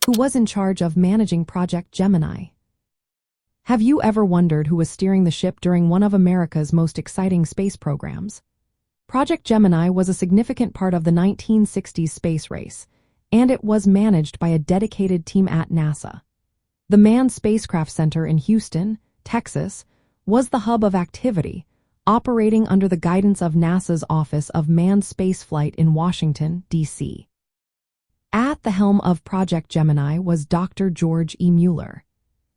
who was in charge of managing Project Gemini. Have you ever wondered who was steering the ship during one of America's most exciting space programs? Project Gemini was a significant part of the 1960s space race, and it was managed by a dedicated team at NASA. The Manned Spacecraft Center in Houston, Texas, was the hub of activity, operating under the guidance of NASA's Office of Manned Spaceflight in Washington, D.C. At the helm of Project Gemini was Dr. George E. Mueller.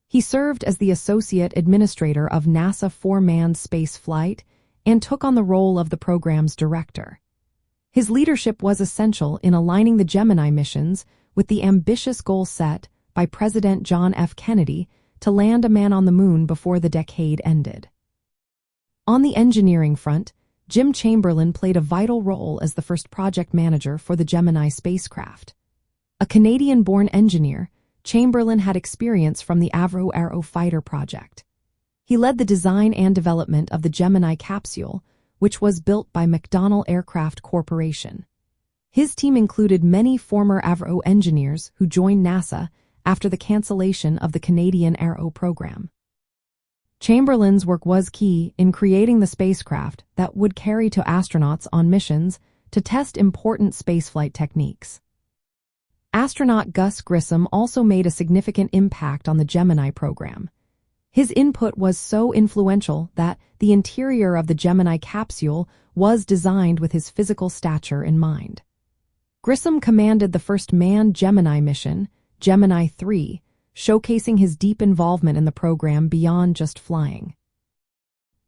He served as the Associate Administrator of NASA for Manned Spaceflight and took on the role of the program's director. His leadership was essential in aligning the Gemini missions with the ambitious goal set by President John F. Kennedy to land a man on the moon before the decade ended. On the engineering front, Jim Chamberlin played a vital role as the first project manager for the Gemini spacecraft. A Canadian-born engineer, Chamberlin had experience from the Avro Aero fighter project. He led the design and development of the Gemini capsule, which was built by McDonnell Aircraft Corporation. His team included many former Avro engineers who joined NASA after the cancellation of the Canadian Aero program. Chamberlin's work was key in creating the spacecraft that would carry to astronauts on missions to test important spaceflight techniques. Astronaut Gus Grissom also made a significant impact on the Gemini program. His input was so influential that the interior of the Gemini capsule was designed with his physical stature in mind. Grissom commanded the first manned Gemini mission, Gemini 3, showcasing his deep involvement in the program beyond just flying.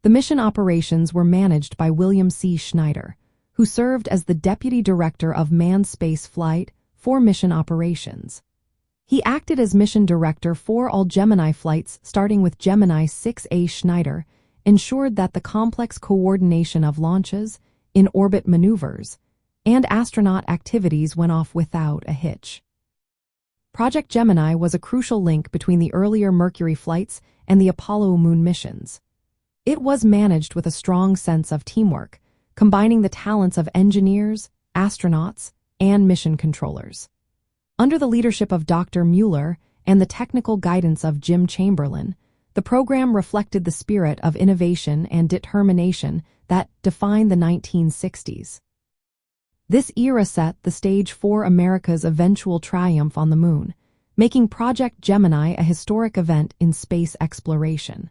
The mission operations were managed by William C. Schneider, who served as the Deputy Director of Manned Space Flight for mission operations. He acted as mission director for all Gemini flights starting with Gemini 6A. Schneider ensured that the complex coordination of launches, in-orbit maneuvers, and astronaut activities went off without a hitch. Project Gemini was a crucial link between the earlier Mercury flights and the Apollo moon missions. It was managed with a strong sense of teamwork, combining the talents of engineers, astronauts, and mission controllers. Under the leadership of Dr. Mueller and the technical guidance of Jim Chamberlin, the program reflected the spirit of innovation and determination that defined the 1960s. This era set the stage for America's eventual triumph on the moon, making Project Gemini a historic event in space exploration.